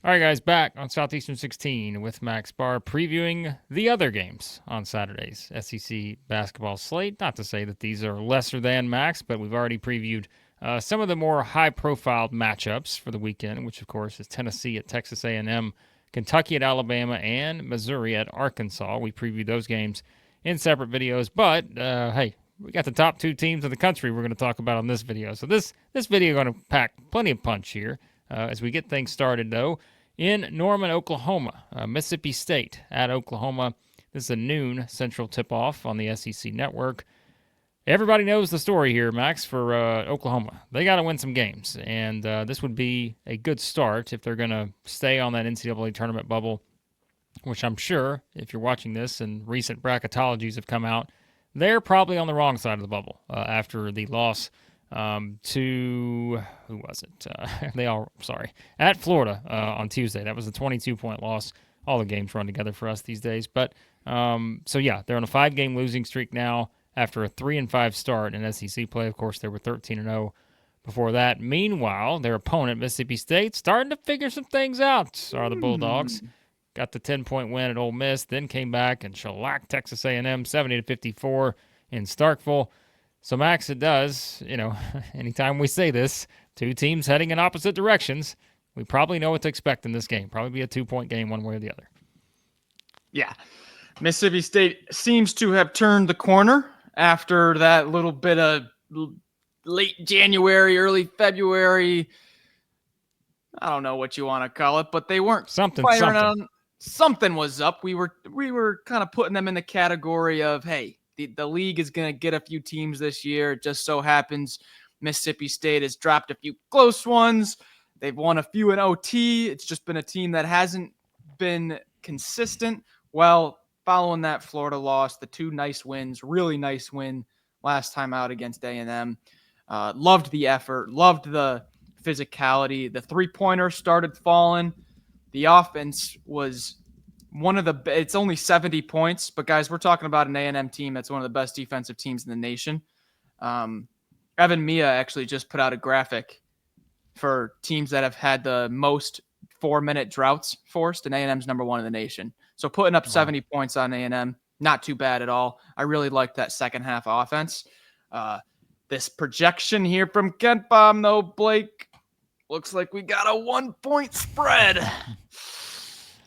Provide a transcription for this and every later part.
All right, guys, back on Southeastern 16 with Max Barr previewing the other games on Saturday's SEC basketball slate. Not to say that these are lesser than Max, but we've already previewed some of the more high-profile matchups for the weekend, which, of course, is Tennessee at Texas A&M, Kentucky at Alabama, and Missouri at Arkansas. We previewed those games in separate videos, but hey, we got the top two teams in the country we're going to talk about on this video. So this video is going to pack plenty of punch here as we get things started, though. In Norman, Oklahoma, Mississippi State at Oklahoma. This is a noon Central tip-off on the SEC Network. Everybody knows the story here, Max, for Oklahoma. They got to win some games, and this would be a good start if they're going to stay on that NCAA tournament bubble, which I'm sure, if you're watching this and recent bracketologies have come out, they're probably on the wrong side of the bubble after the loss to, who was it? At Florida on Tuesday. That was a 22-point loss. All the games run together for us these days. But, so yeah, they're on a 5-game losing streak now after a 3-5 start in SEC play. Of course, they were 13-0 before that. Meanwhile, their opponent, Mississippi State, starting to figure some things out, are the Bulldogs. Got the 10-point win at Ole Miss, then came back and shellacked Texas A&M 70-54 in Starkville. So, Max, it does, anytime we say this, two teams heading in opposite directions, we probably know what to expect in this game. Probably be a 2-point game one way or the other. Yeah. Mississippi State seems to have turned the corner after that little bit of late January, early February. I don't know what you want to call it, but they weren't something. Something was up. We were kind of putting them in the category of, hey, the league is going to get a few teams this year. It just so happens Mississippi State has dropped a few close ones. They've won a few in OT. It's just been a team that hasn't been consistent. Well, following that Florida loss, the two nice wins, really nice win last time out against A&M. Loved the effort, loved the physicality. The three-pointer started falling. The offense was it's only 70 points, but guys, we're talking about an A&M team that's one of the best defensive teams in the nation. Evan Mia actually just put out a graphic for teams that have had the most 4-minute droughts forced, and A&M's number one in the nation. So putting up 70 points on A&M, not too bad at all. I really liked that second half offense. This projection here from Kent Bomb, though, Blake, looks like we got a 1-point spread.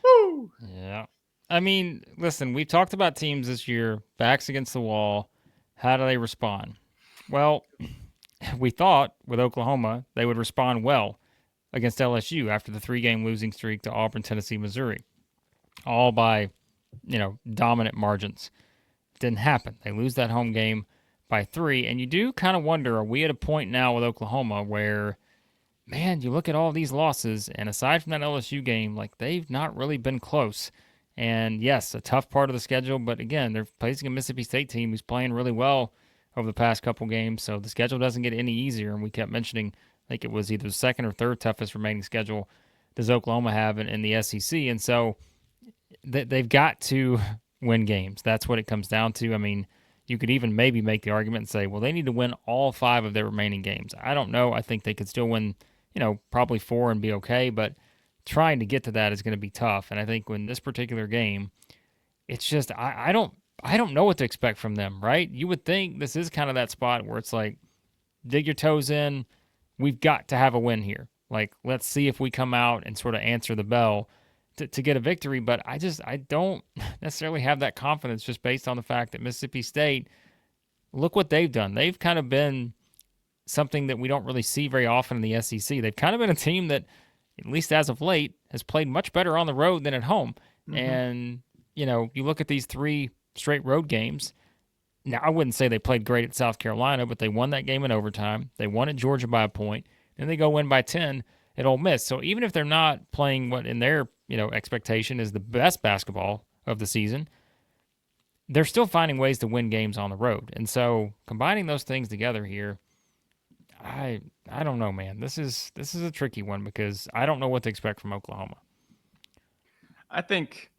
Woo! Yeah. I mean, listen, we've talked about teams this year, backs against the wall. How do they respond? Well, we thought with Oklahoma they would respond well against LSU after the 3-game losing streak to Auburn, Tennessee, Missouri, all by, dominant margins. Didn't happen. They lose that home game by 3, and you do kind of wonder, are we at a point now with Oklahoma where, man, you look at all these losses, and aside from that LSU game, they've not really been close. And yes, a tough part of the schedule, but again, they're facing a Mississippi State team who's playing really well over the past couple games, so the schedule doesn't get any easier. And we kept mentioning, I think it was either the second or third toughest remaining schedule does Oklahoma have in the SEC. And so they've got to win games. That's what it comes down to. I mean, you could even maybe make the argument and say, well, they need to win all 5 of their remaining games. I don't know. I think they could still win, probably 4 and be okay, but trying to get to that is going to be tough. And I think in this particular game, it's just, I don't know what to expect from them, right? You would think this is kind of that spot where it's like, dig your toes in. We've got to have a win here. Let's see if we come out and sort of answer the bell to get a victory. But I don't necessarily have that confidence just based on the fact that Mississippi State, look what they've done. They've kind of been something that we don't really see very often in the SEC. They've kind of been a team that, at least as of late, has played much better on the road than at home. Mm-hmm. And, you look at these 3 straight road games. Now, I wouldn't say they played great at South Carolina, but they won that game in overtime. They won at Georgia by a point. Then they go win by 10 at Ole Miss. So even if they're not playing what in their, expectation is the best basketball of the season, they're still finding ways to win games on the road. And so combining those things together here, I don't know, man. This is a tricky one because I don't know what to expect from Oklahoma. I think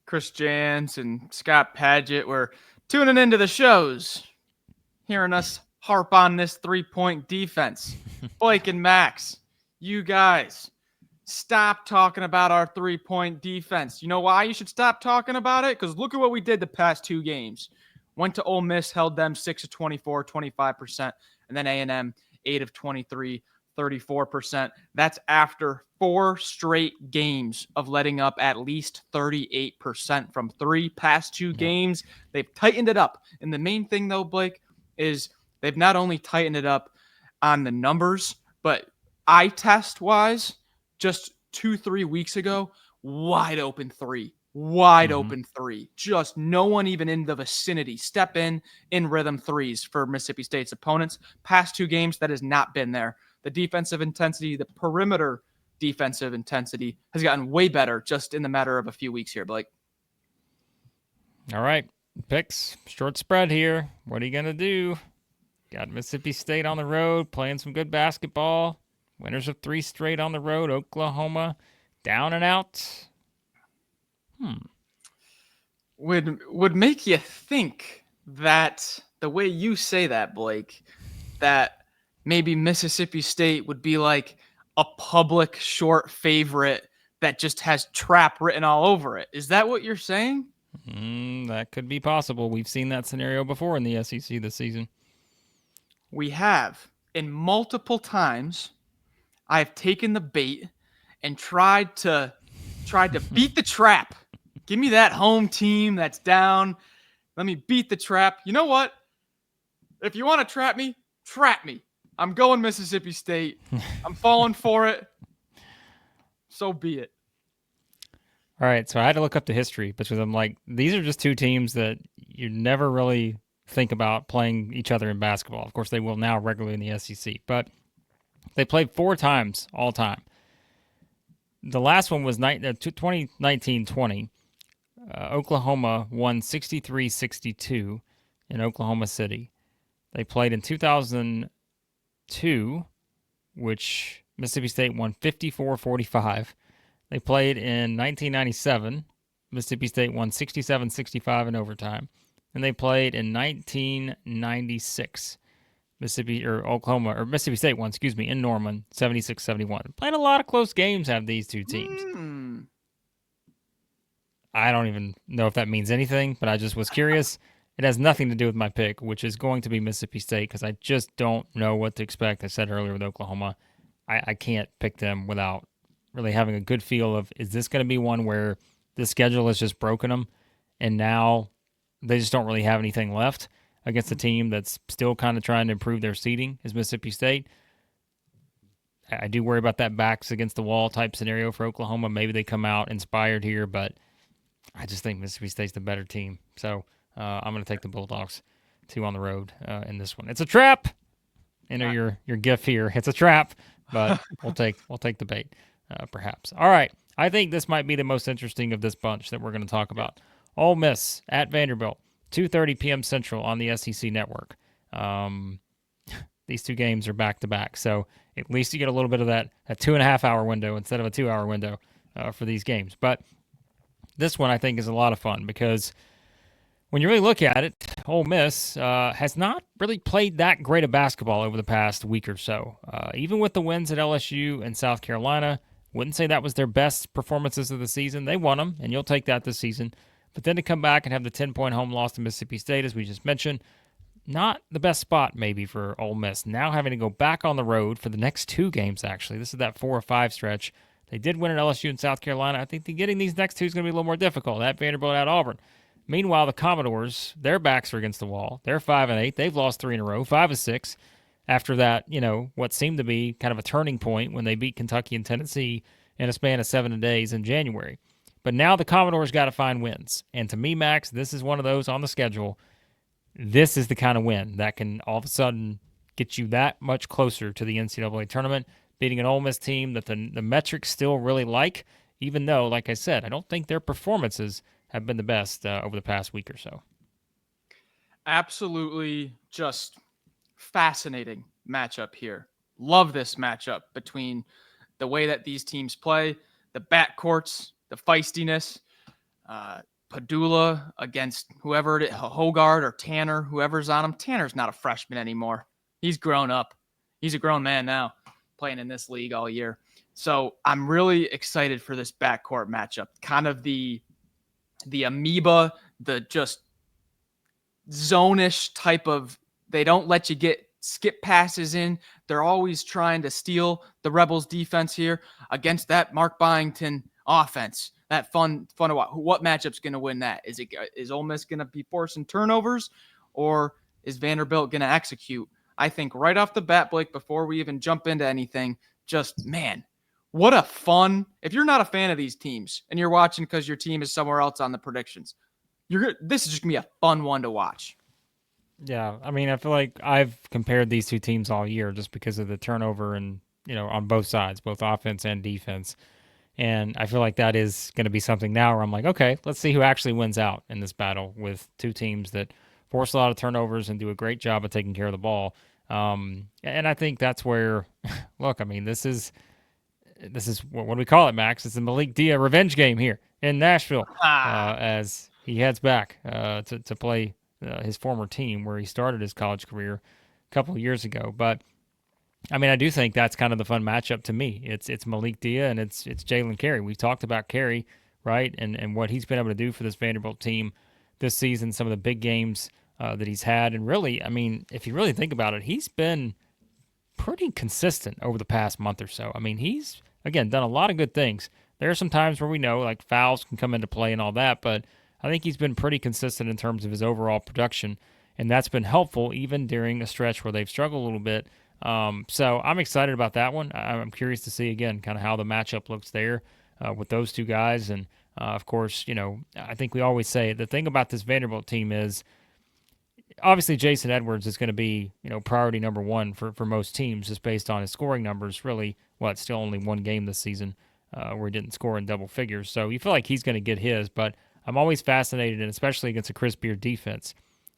Chris Jans and Scott Padgett were tuning into the shows, hearing us harp on this 3-point defense. Blake and Max, you guys, Stop talking about our 3-point defense. You know why you should stop talking about it? Because look at what we did the past 2 games. Went to Ole Miss, held them 6 of 24, 25%, and then A&M 8 of 23, 34%. That's after 4 straight games of letting up at least 38% from 3 past 2 games. They've tightened it up. And the main thing, though, Blake, is they've not only tightened it up on the numbers, but eye test wise, just 2-3 weeks ago, wide open three. Just no one even in the vicinity. Step in rhythm threes for Mississippi State's opponents. Past 2 games, that has not been there. The defensive intensity, the perimeter defensive intensity has gotten way better just in the matter of a few weeks here, Blake. All right. Picks. Short spread here. What are you going to do? Got Mississippi State on the road, playing some good basketball. Winners of 3 straight on the road. Oklahoma down and out. Would make you think that the way you say that, Blake, that maybe Mississippi State would be like a public short favorite that just has trap written all over it. Is that what you're saying? That could be possible. We've seen that scenario before in the SEC this season. We have. And multiple times, I have taken the bait and tried to beat the trap. Give me that home team that's down. Let me beat the trap. You know what? If you want to trap me, trap me. I'm going Mississippi State. I'm falling for it. So be it. All right, so I had to look up the history because I'm like, these are just 2 teams that you never really think about playing each other in basketball. Of course, they will now regularly in the SEC, but they played 4 times all time. The last one was 2019-20. Oklahoma won 63-62 in Oklahoma City. They played in 2002, which Mississippi State won 54-45. They played in 1997. Mississippi State won 67-65 in overtime. And they played in 1996. Mississippi State won, in Norman, 76-71. Played a lot of close games, have these 2 teams. I don't even know if that means anything, but I just was curious. It has nothing to do with my pick, which is going to be Mississippi State, because I just don't know what to expect. I said earlier with Oklahoma, I can't pick them without really having a good feel of, is this going to be one where the schedule has just broken them, and now they just don't really have anything left against a team that's still kind of trying to improve their seeding, is Mississippi State. I do worry about that backs against the wall type scenario for Oklahoma. Maybe they come out inspired here, but I just think Mississippi State's the better team. So I'm going to take the Bulldogs 2 on the road in this one. It's a trap. I know your gif here. It's a trap, but we'll take the bait, perhaps. All right. I think this might be the most interesting of this bunch that we're going to talk about. Ole Miss at Vanderbilt, 2:30 p.m. Central on the SEC Network. These 2 games are back-to-back, so at least you get a little bit of that 2.5-hour window instead of a 2-hour window for these games. But this one I think is a lot of fun because when you really look at it, Ole Miss has not really played that great of basketball over the past week or so. Even with the wins at LSU and South Carolina, wouldn't say that was their best performances of the season. They won them, and you'll take that this season. But then to come back and have the 10-point home loss to Mississippi State, as we just mentioned, not the best spot maybe for Ole Miss. Now having to go back on the road for the next 2 games, actually. This is that 4 or 5 stretch. They did win at LSU and South Carolina. I think getting these next 2 is going to be a little more difficult. At Vanderbilt, at Auburn. Meanwhile, the Commodores, their backs are against the wall. They're 5-8. They've lost 3 in a row, 5-6. After that, what seemed to be kind of a turning point when they beat Kentucky and Tennessee in a span of 7 days in January. But now the Commodores got to find wins. And to me, Max, this is one of those on the schedule. This is the kind of win that can all of a sudden get you that much closer to the NCAA tournament, beating an Ole Miss team that the metrics still really like, even though, like I said, I don't think their performances have been the best over the past week or so. Absolutely just fascinating matchup here. Love this matchup between the way that these teams play, the backcourts, the feistiness, Padula against whoever it is, Hogard or Tanner, whoever's on him. Tanner's not a freshman anymore. He's grown up. He's a grown man now, playing in this league all year. So I'm really excited for this backcourt matchup. Kind of the amoeba, the just zone-ish type of, they don't let you get skip passes in. They're always trying to steal the Rebels defense here against that Mark Byington offense. That fun to watch. What matchup's going to win that? Is Ole Miss going to be forcing turnovers, or is Vanderbilt going to execute? I think right off the bat, Blake, before we even jump into anything, just man, what a fun. If you're not a fan of these teams and you're watching because your team is somewhere else on the predictions, this is just gonna be a fun one to watch. Yeah, I mean, I feel like I've compared these two teams all year just because of the turnover and, on both sides, both offense and defense. And I feel like that is going to be something now where I'm like, okay, let's see who actually wins out in this battle with two teams that force a lot of turnovers and do a great job of taking care of the ball. And I think that's where, look, I mean, this is what do we call it, Max? It's the Malik Dia revenge game here in Nashville as he heads back to play his former team where he started his college career a couple of years ago. But I mean, I do think that's kind of the fun matchup to me. It's Malik Dia and it's Jalen Carey. We've talked about Carey, right, and what he's been able to do for this Vanderbilt team this season. Some of the big games that he's had, and really, I mean, if you really think about it, he's been pretty consistent over the past month or so. I mean, he's again done a lot of good things. There are some times where we know like fouls can come into play and all that, but I think he's been pretty consistent in terms of his overall production, and that's been helpful even during a stretch where they've struggled a little bit. So I'm excited about that one. I'm curious to see again kind of how the matchup looks there with those two guys, and of course, I think we always say the thing about this Vanderbilt team is obviously Jason Edwards is going to be priority number one for most teams just based on his scoring numbers. Really, it's still only one game this season where he didn't score in double figures, so you feel like he's going to get his. But I'm always fascinated, and especially against a Chris Beard defense,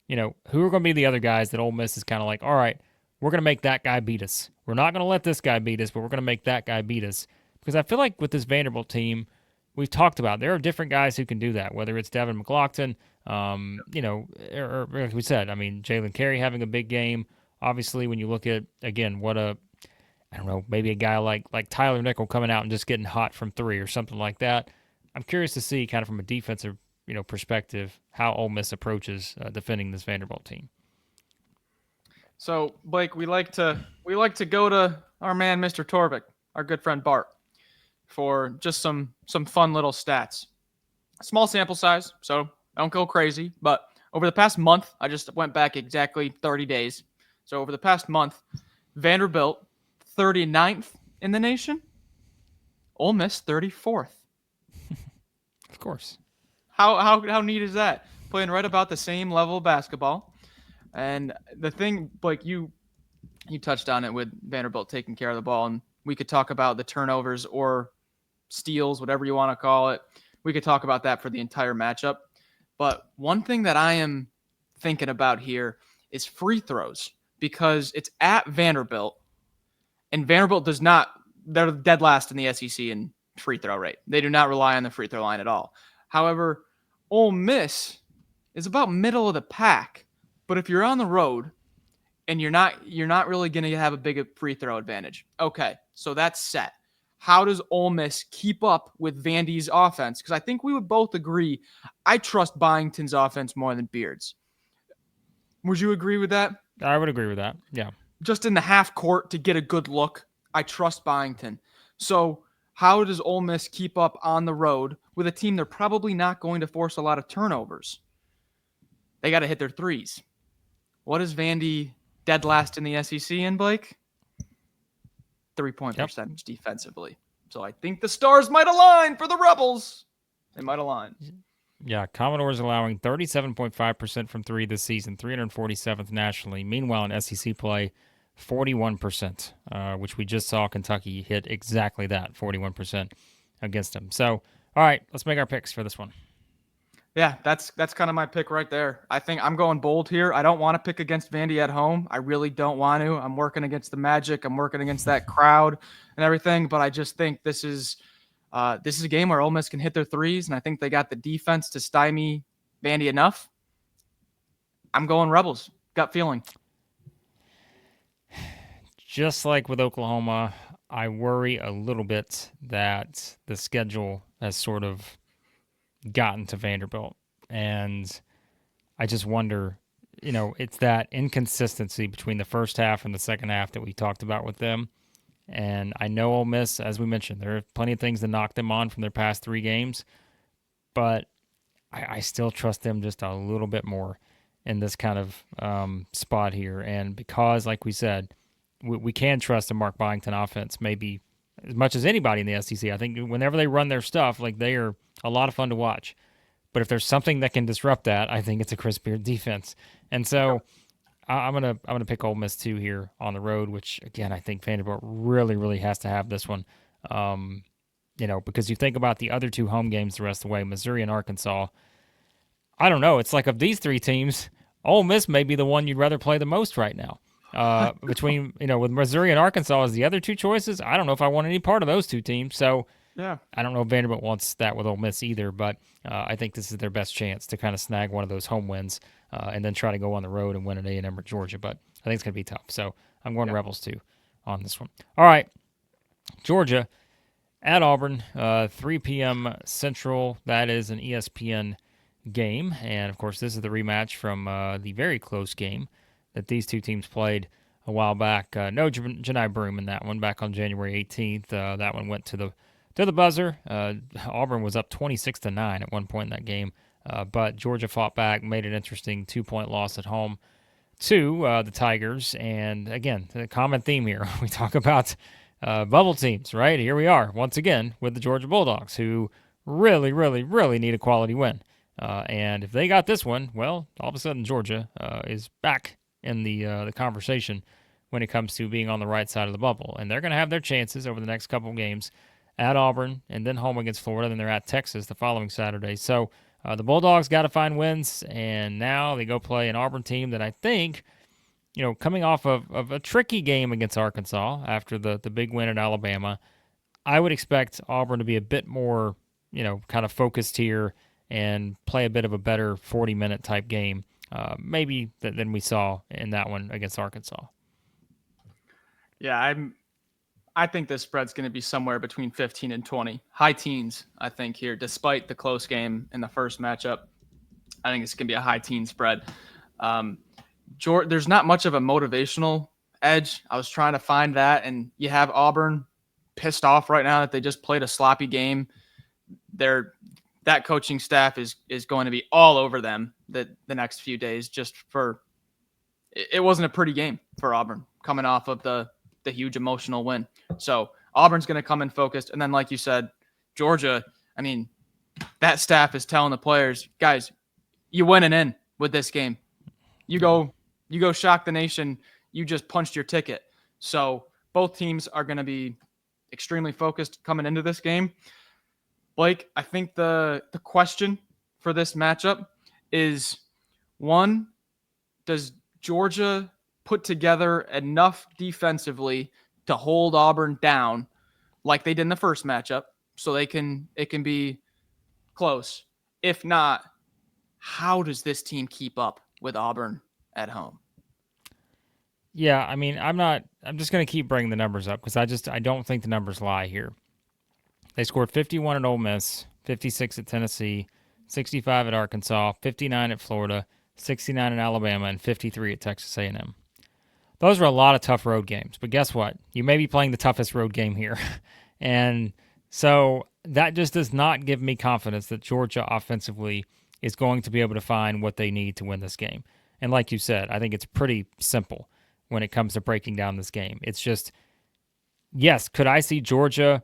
who are going to be the other guys that Ole Miss is kind of like, all right, we're going to make that guy beat us. We're not going to let this guy beat us, but we're going to make that guy beat us. Because I feel like with this Vanderbilt team, we've talked about there are different guys who can do that, whether it's Devin McLaughlin, or like we said, I mean, Jalen Carey having a big game. Obviously, when you look at, again, I don't know, maybe a guy like Tyler Nickel coming out and just getting hot from three or something like that. I'm curious to see kind of from a defensive, perspective how Ole Miss approaches defending this Vanderbilt team. So, Blake, we like to go to our man, Mr. Torvik, our good friend Bart, for just some fun little stats. Small sample size, so don't go crazy. But over the past month, I just went back exactly 30 days. So over the past month, Vanderbilt 39th in the nation, Ole Miss 34th. Of course. How neat is that? Playing right about the same level of basketball. And the thing, Blake, you touched on it with Vanderbilt taking care of the ball, and we could talk about the turnovers or steals, whatever you want to call it. We could talk about that for the entire matchup. But one thing that I am thinking about here is free throws, because it's at Vanderbilt, and Vanderbilt they're dead last in the SEC in free throw rate. They do not rely on the free throw line at all. However, Ole Miss is about middle of the pack. But if you're on the road and you're not really going to have a big free throw advantage. Okay, so that's set. How does Ole Miss keep up with Vandy's offense? Because I think we would both agree I trust Byington's offense more than Beard's. Would you agree with that? I would agree with that. Yeah. Just in the half court to get a good look, I trust Byington. So how does Ole Miss keep up on the road with a team they're probably not going to force a lot of turnovers? They got to hit their threes. What is Vandy dead last in the SEC in, Blake? 3-point percentage defensively. So I think the stars might align for the Rebels. They might align. Yeah, Commodores allowing 37.5% from three this season, 347th nationally. Meanwhile, in SEC play, 41%, which we just saw Kentucky hit exactly that, 41% against them. So, all right, let's make our picks for this one. Yeah, that's kind of my pick right there. I think I'm going bold here. I don't want to pick against Vandy at home. I really don't want to. I'm working against the Magic. I'm working against that crowd and everything. But I just think this is a game where Ole Miss can hit their threes, and I think they got the defense to stymie Vandy enough. I'm going Rebels. Gut feeling. Just like with Oklahoma, I worry a little bit that the schedule has sort of gotten to Vanderbilt. And I just wonder, it's that inconsistency between the first half and the second half that we talked about with them. And I know Ole Miss, as we mentioned, there are plenty of things to knock them on from their past 3 games, but I still trust them just a little bit more in this kind of spot here. And because, like we said, we can trust the Mark Byington offense maybe as much as anybody in the SEC. I think whenever they run their stuff, like they are a lot of fun to watch. But if there's something that can disrupt that, I think it's a Chris Beard defense. And so I'm gonna pick Ole Miss too here on the road, which again I think Vanderbilt really has to have this one. Because you think about the other 2 home games the rest of the way, Missouri and Arkansas. I don't know. It's like of these 3 teams, Ole Miss may be the one you'd rather play the most right now. Between with Missouri and Arkansas as the other 2 choices, I don't know if I want any part of those 2 teams. So Yeah. I don't know if Vanderbilt wants that with Ole Miss either, but I think this is their best chance to kind of snag one of those home wins and then try to go on the road and win at A&M or Georgia. But I think it's going to be tough. So I'm going Rebels too on this one. All right, Georgia at Auburn, 3 p.m. Central. That is an ESPN game. And, of course, this is the rematch from the very close game that these 2 teams played a while back. No Janai Broom in that one back on January 18th. That one went to the buzzer. Auburn was up 26-9 at one point in that game, but Georgia fought back, made an interesting 2-point loss at home to the Tigers. And again, the common theme here, we talk about bubble teams, right? Here we are once again with the Georgia Bulldogs, who really need a quality win. And if they got this one, well, all of a sudden Georgia is back in the conversation when it comes to being on the right side of the bubble. And they're going to have their chances over the next couple games at Auburn and then home against Florida. Then they're at Texas the following Saturday. So the Bulldogs got to find wins, and now they go play an Auburn team that I think, coming off of a tricky game against Arkansas after the big win at Alabama, I would expect Auburn to be a bit more, kind of focused here and play a bit of a better 40-minute type game, maybe than we saw in that one against Arkansas. Yeah, I think this spread's going to be somewhere between 15 and 20. High teens, I think, here, despite the close game in the first matchup. I think it's going to be a high teen spread. There's not much of a motivational edge. I was trying to find that, and you have Auburn pissed off right now that they just played a sloppy game. That coaching staff is going to be all over them the next few days just for – it wasn't a pretty game for Auburn coming off of the huge emotional win. So Auburn's going to come in focused. And then, like you said, Georgia, I mean, that staff is telling the players, guys, you winning in with this game. You go shock the nation. You just punched your ticket. So both teams are going to be extremely focused coming into this game. Blake, I think the question for this matchup is, one, does Georgia put together enough defensively to hold Auburn down like they did in the first matchup so it can be close? If not, how does this team keep up with Auburn at home? Yeah, I mean, I'm just going to keep bringing the numbers up because I don't think the numbers lie here. They scored 51 at Ole Miss, 56 at Tennessee, 65 at Arkansas, 59 at Florida, 69 at Alabama, and 53 at Texas A&M. Those were a lot of tough road games, but guess what? You may be playing the toughest road game here. And so that just does not give me confidence that Georgia offensively is going to be able to find what they need to win this game. And like you said, I think it's pretty simple when it comes to breaking down this game. It's just, yes, could I see Georgia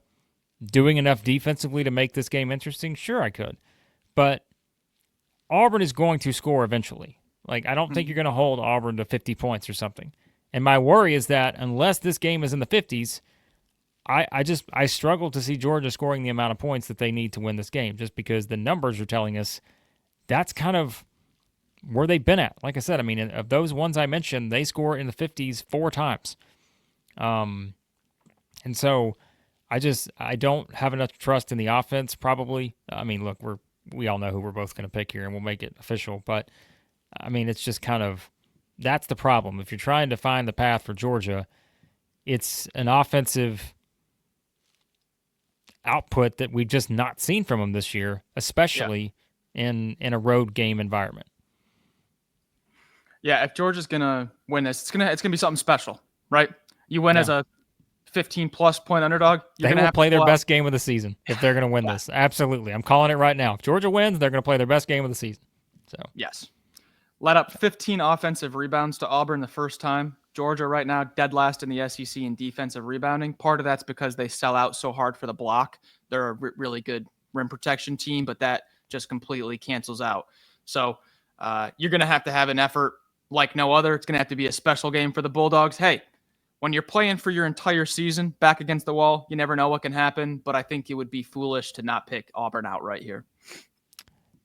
doing enough defensively to make this game interesting? Sure, I could. But Auburn is going to score eventually. Like, I don't think you're going to hold Auburn to 50 points or something. And my worry is that unless this game is in the 50s, I struggle to see Georgia scoring the amount of points that they need to win this game, just because the numbers are telling us that's kind of where they've been at. Like I said, I mean, of those ones I mentioned, they score in the 50s 4 times. And so I don't have enough trust in the offense, probably. I mean, look, we all know who we're both going to pick here, and we'll make it official. But, I mean, it's just kind of, that's the problem. If you're trying to find the path for Georgia, it's an offensive output that we've just not seen from them this year, especially in a road game environment. Yeah, if Georgia's gonna win this, it's gonna be something special, right? You win as a 15-plus point underdog. They will play their best game of the season if they're going to win this. Absolutely. I'm calling it right now. If Georgia wins, they're going to play their best game of the season. So yes. Let up 15 offensive rebounds to Auburn the first time. Georgia right now dead last in the SEC in defensive rebounding. Part of that's because they sell out so hard for the block. They're a really good rim protection team, but that just completely cancels out. So you're going to have an effort like no other. It's going to have to be a special game for the Bulldogs. Hey, when you're playing for your entire season back against the wall, you never know what can happen, but I think it would be foolish to not pick Auburn outright here.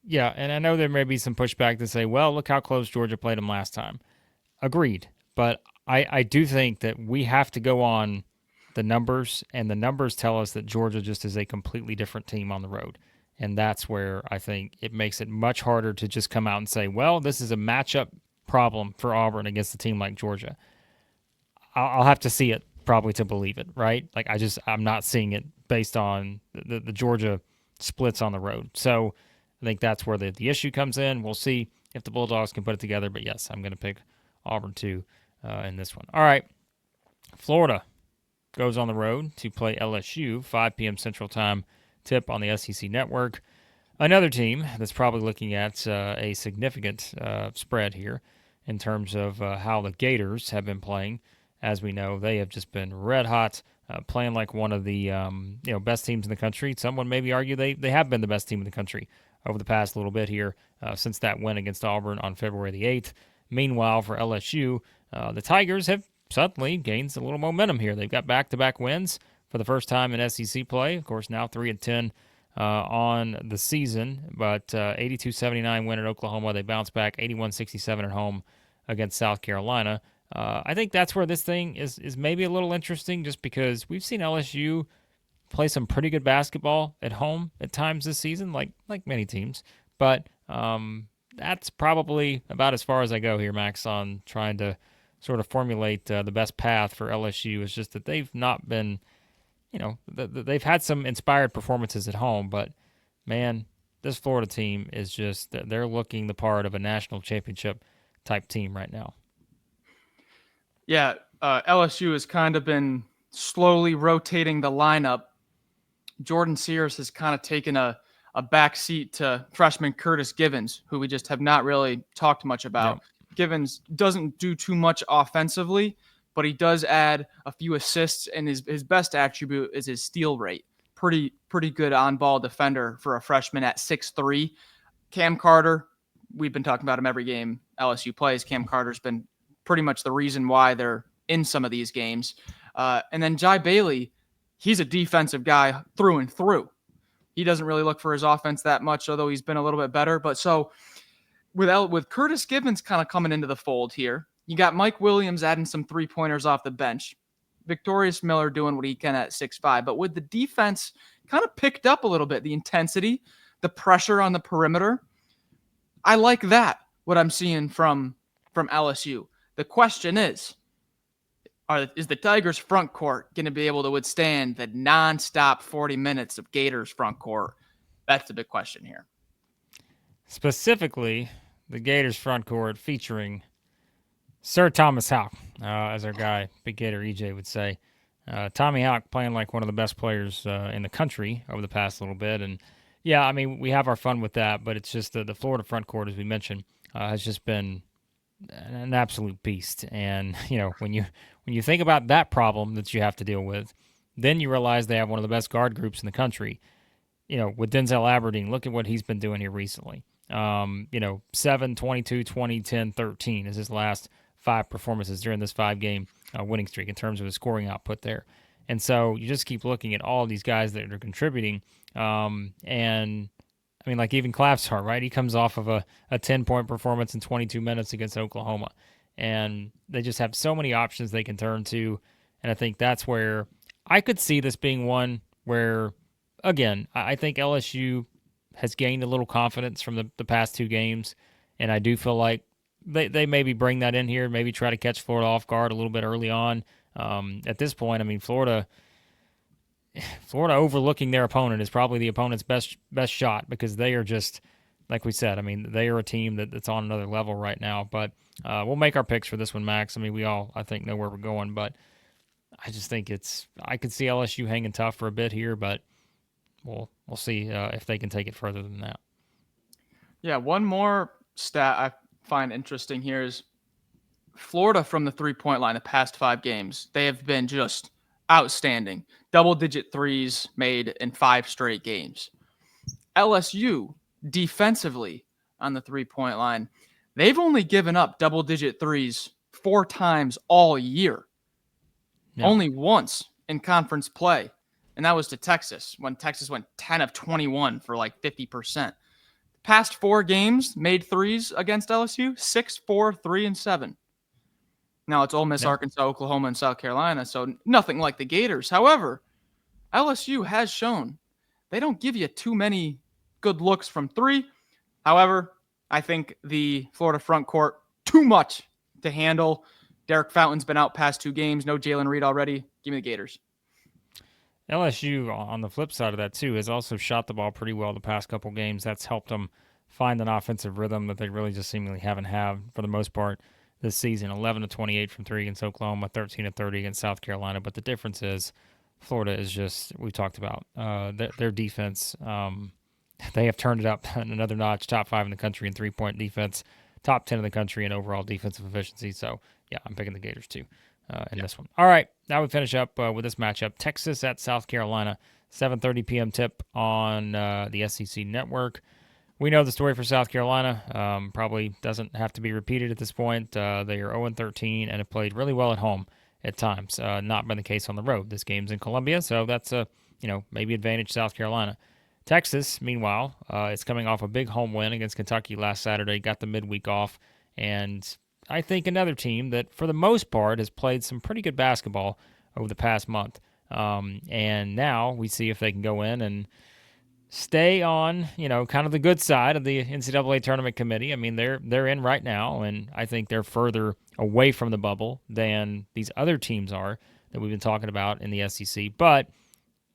Yeah, and I know there may be some pushback to say, well, look how close Georgia played them last time. Agreed, but I do think that we have to go on the numbers, and the numbers tell us that Georgia just is a completely different team on the road. And that's where I think it makes it much harder to just come out and say, well, this is a matchup problem for Auburn against a team like Georgia. I'll have to see it probably to believe it, right? Like I'm not seeing it based on the Georgia splits on the road. So I think that's where the issue comes in. We'll see if the Bulldogs can put it together. But yes, I'm going to pick Auburn too in this one. All right, Florida goes on the road to play LSU, 5 p.m. Central Time tip on the SEC Network. Another team that's probably looking at a significant spread here in terms of how the Gators have been playing. As we know, they have just been red hot, playing like one of the best teams in the country. Some would maybe argue they have been the best team in the country over the past little bit here since that win against Auburn on February the 8th. Meanwhile, for LSU, the Tigers have suddenly gained a little momentum here. They've got back-to-back wins for the first time in SEC play. Of course, now 3-10 on the season, but 82-79 win at Oklahoma. They bounce back 81-67 at home against South Carolina. I think that's where this thing is maybe a little interesting, just because we've seen LSU play some pretty good basketball at home at times this season, like many teams. But that's probably about as far as I go here, Max, on trying to sort of formulate the best path for LSU. It's just that they've not been, they've had some inspired performances at home, but man, this Florida team is just, they're looking the part of a national championship type team right now. Yeah, LSU has kind of been slowly rotating the lineup. Jordan Sears has kind of taken a back seat to freshman Curtis Givens, who we just have not really talked much about. Yep. Givens doesn't do too much offensively, but he does add a few assists, and his best attribute is his steal rate. Pretty good on-ball defender for a freshman at 6'3". Cam Carter, we've been talking about him every game LSU plays. Cam Carter's been pretty much the reason why they're in some of these games. And then Jai Bailey, he's a defensive guy through and through. He doesn't really look for his offense that much, although he's been a little bit better. But so with Curtis Givens kind of coming into the fold here, you got Mike Williams adding some three-pointers off the bench. Victorious Miller doing what he can at 6'5". But with the defense kind of picked up a little bit, the intensity, the pressure on the perimeter, I like that, what I'm seeing from LSU. The question is the Tigers front court going to be able to withstand the nonstop 40 minutes of Gators front court? That's the big question here. Specifically, the Gators front court featuring Sir Thomas Houck, as our guy, Big Gator EJ, would say. Tommy Houck playing like one of the best players in the country over the past little bit. And, yeah, I mean, we have our fun with that, but it's just the Florida front court, as we mentioned, has just been an absolute beast. And, when you think about that problem that you have to deal with, then you realize they have one of the best guard groups in the country. With Denzel Aberdeen, look at what he's been doing here recently. 7, 22, 20, 10, 13 is his last 5 performances during this 5-game winning streak in terms of his scoring output there. And so you just keep looking at all of these guys that are contributing. And I mean, like even Klapsar, right? He comes off of a 10-point performance in 22 minutes against Oklahoma. And they just have so many options they can turn to. And I think that's where I could see this being one where, again, I think LSU has gained a little confidence from the past 2 games. And I do feel like they maybe bring that in here, maybe try to catch Florida off guard a little bit early on. At this point, I mean, Florida, Florida overlooking their opponent is probably the opponent's best shot because they are just, like we said, I mean, they are a team that's on another level right now. But we'll make our picks for this one, Max. I mean, we all, I think, know where we're going, but I just think I could see LSU hanging tough for a bit here, but we'll see if they can take it further than that. Yeah, one more stat I find interesting here is Florida from the 3-point line the past 5 games. They have been just outstanding. Double-digit threes made in 5 straight games. LSU defensively on the 3-point line, they've only given up double-digit threes 4 times all year. Yeah. Only once in conference play, and that was to Texas when Texas went 10 of 21 for like 50%. Past 4 games made threes against LSU, 6, 4, 3, and 7. Now it's Ole Miss, Arkansas, Oklahoma, and South Carolina, so nothing like the Gators. However, LSU has shown they don't give you too many good looks from 3. However, I think the Florida front court, too much to handle. Derek Fountain's been out past 2 games. No Jalen Reed already. Give me the Gators. LSU, on the flip side of that, too, has also shot the ball pretty well the past couple games. That's helped them find an offensive rhythm that they really just seemingly haven't had for the most part this season. 11 of 28 from 3 against Oklahoma, 13 of 30 against South Carolina. But the difference is Florida is just, we talked about, their defense. They have turned it up another notch, top 5 in the country in 3-point defense, top 10 in the country in overall defensive efficiency. So, yeah, I'm picking the Gators, too. In this one. All right, now we finish up with this matchup. Texas at South Carolina, 7:30 p.m. tip on the SEC Network. We know the story for South Carolina. Probably doesn't have to be repeated at this point. They are 0-13 and have played really well at home at times. Not been the case on the road. This game's in Columbia, so that's maybe advantage South Carolina. Texas, meanwhile, is coming off a big home win against Kentucky last Saturday. Got the midweek off, and I think another team that, for the most part, has played some pretty good basketball over the past month. And now we see if they can go in and stay on, kind of the good side of the NCAA tournament committee. I mean, they're in right now, and I think they're further away from the bubble than these other teams are that we've been talking about in the SEC. But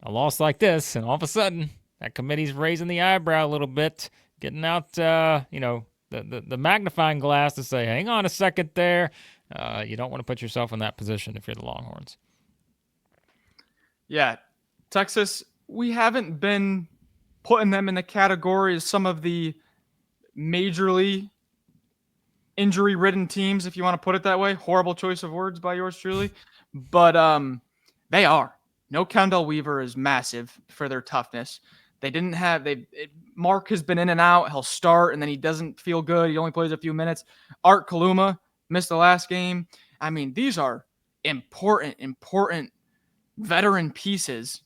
a loss like this, and all of a sudden, that committee's raising the eyebrow a little bit, getting out, the magnifying glass to say, hang on a second there. You don't want to put yourself in that position if you're the Longhorns. Yeah, Texas, we haven't been putting them in the category as some of the majorly injury-ridden teams, if you want to put it that way. Horrible choice of words by yours truly. But they are. No Kendall Weaver is massive for their toughness. They didn't have Mark has been in and out. He'll start and then he doesn't feel good. He only plays a few minutes. Art Kaluma missed the last game. I mean, these are important veteran pieces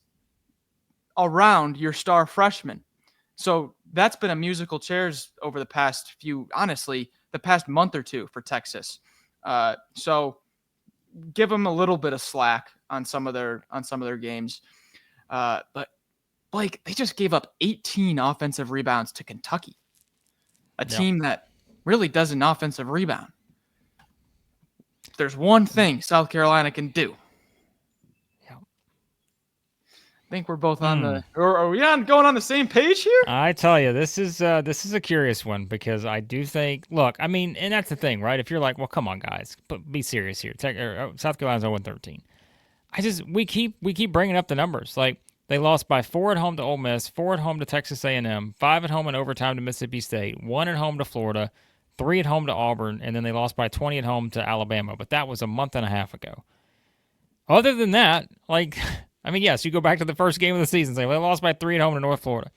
around your star freshman. So that's been a musical chairs over the past the past month or two for Texas. So give them a little bit of slack on some of their games. But Blake, they just gave up 18 offensive rebounds to Kentucky, a team that really doesn't offensive rebound. There's one thing South Carolina can do. I think we're both on are we going on the same page here? I tell you, this is a curious one because I do think, look, I mean, and that's the thing, right? If you're like, well, come on, guys, but be serious here. South Carolina's 0-13. We keep bringing up the numbers. Like, they lost by 4 at home to Ole Miss, 4 at home to Texas A&M, 5 at home in overtime to Mississippi State, 1 at home to Florida, 3 at home to Auburn, and then they lost by 20 at home to Alabama. But that was a month and a half ago. Other than that, yes, you go back to the first game of the season, say, well, they lost by 3 at home to North Florida.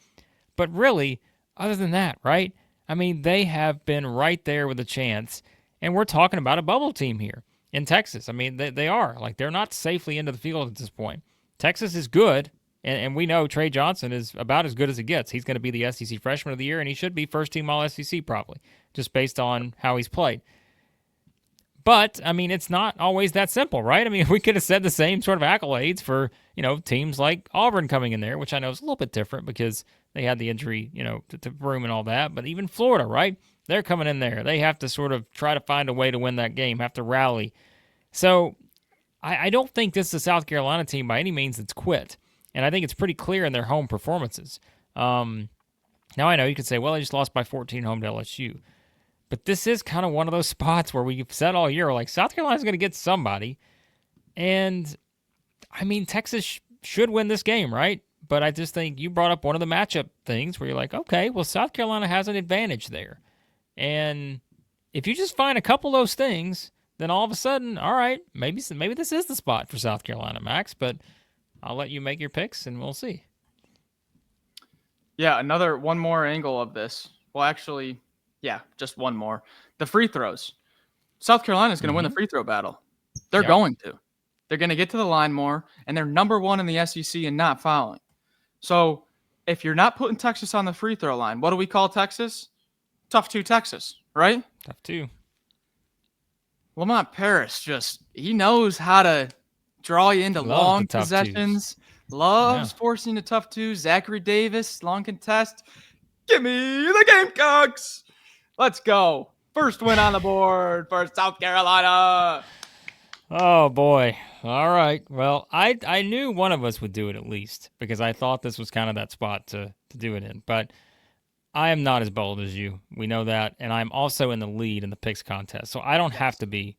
But really, other than that, right? I mean, they have been right there with a chance, and we're talking about a bubble team here in Texas. I mean, they are. Like, they're not safely into the field at this point. Texas is good. And we know Trey Johnson is about as good as it gets. He's going to be the SEC Freshman of the Year, and he should be first-team All-SEC probably, just based on how he's played. But, I mean, it's not always that simple, right? I mean, we could have said the same sort of accolades for, teams like Auburn coming in there, which I know is a little bit different because they had the injury, to Broome and all that. But even Florida, right? They're coming in there. They have to sort of try to find a way to win that game, have to rally. So I don't think this is a South Carolina team by any means that's quit. And I think it's pretty clear in their home performances. Now I know you could say, well, they just lost by 14 home to LSU. But this is kind of one of those spots where we've said all year, like, South Carolina's going to get somebody. And, I mean, Texas should win this game, right? But I just think you brought up one of the matchup things where you're like, okay, well, South Carolina has an advantage there. And if you just find a couple of those things, then all of a sudden, all right, maybe this is the spot for South Carolina, Max. But I'll let you make your picks, and we'll see. Yeah, one more angle of this. Well, actually, yeah, just one more. The free throws. South Carolina is going to win the free throw battle. They're going to. They're going to get to the line more, and they're number one in the SEC in not fouling. So if you're not putting Texas on the free throw line, what do we call Texas? Tough 2 Texas, right? Tough 2. Lamont Paris he knows how to draw you into long possessions. Loves forcing the tough 2. Zachary Davis, long contest. Give me the Gamecocks. Let's go. First win on the board for South Carolina. Oh, boy. All right. Well, I knew one of us would do it at least because I thought this was kind of that spot to do it in. But I am not as bold as you. We know that. And I'm also in the lead in the picks contest. So I don't have to be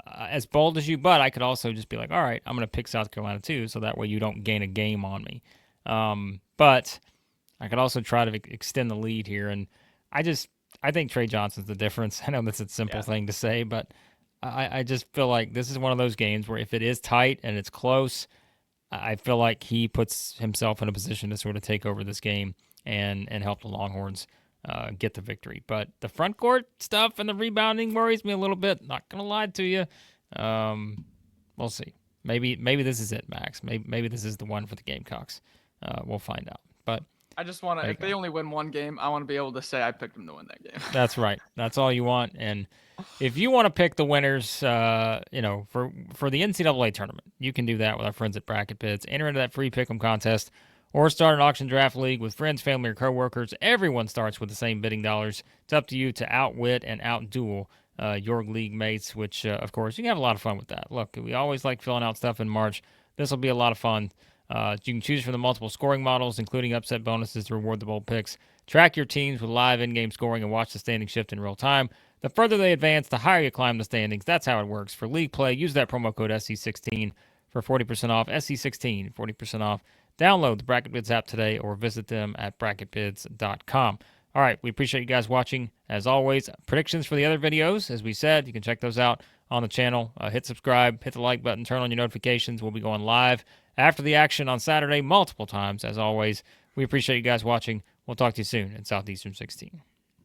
as bold as you, but I could also just be like, all right, I'm going to pick South Carolina too, so that way you don't gain a game on me. But I could also try to extend the lead here. And I think Trey Johnson's the difference. I know that's a simple thing to say, but I just feel like this is one of those games where if it is tight and it's close, I feel like he puts himself in a position to sort of take over this game and help the Longhorns get the victory. But the front court stuff and the rebounding worries me a little bit. Not going to lie to you. We'll see. Maybe this is it, Max. Maybe this is the one for the Gamecocks. We'll find out. But I just want to, if they only win one game, I want to be able to say I picked them to win that game. That's right. That's all you want. And if you want to pick the winners, for the NCAA tournament, you can do that with our friends at BracketBids. Enter into that free pick'em contest or start an auction draft league with friends, family, or coworkers. Everyone starts with the same bidding dollars. It's up to you to outwit and outduel your league mates, which, of course, you can have a lot of fun with that. Look, we always like filling out stuff in March. This will be a lot of fun. You can choose from the multiple scoring models, including upset bonuses to reward the bold picks. Track your teams with live in-game scoring and watch the standings shift in real time. The further they advance, the higher you climb the standings. That's how it works. For league play, use that promo code SC16 for 40% off. SC16, 40% off. Download the BracketBids app today or visit them at bracketbids.com. All right, we appreciate you guys watching. As always, predictions for the other videos, as we said, you can check those out on the channel. Hit subscribe, hit the like button, turn on your notifications. We'll be going live after the action on Saturday multiple times. As always, we appreciate you guys watching. We'll talk to you soon in Southeastern 16.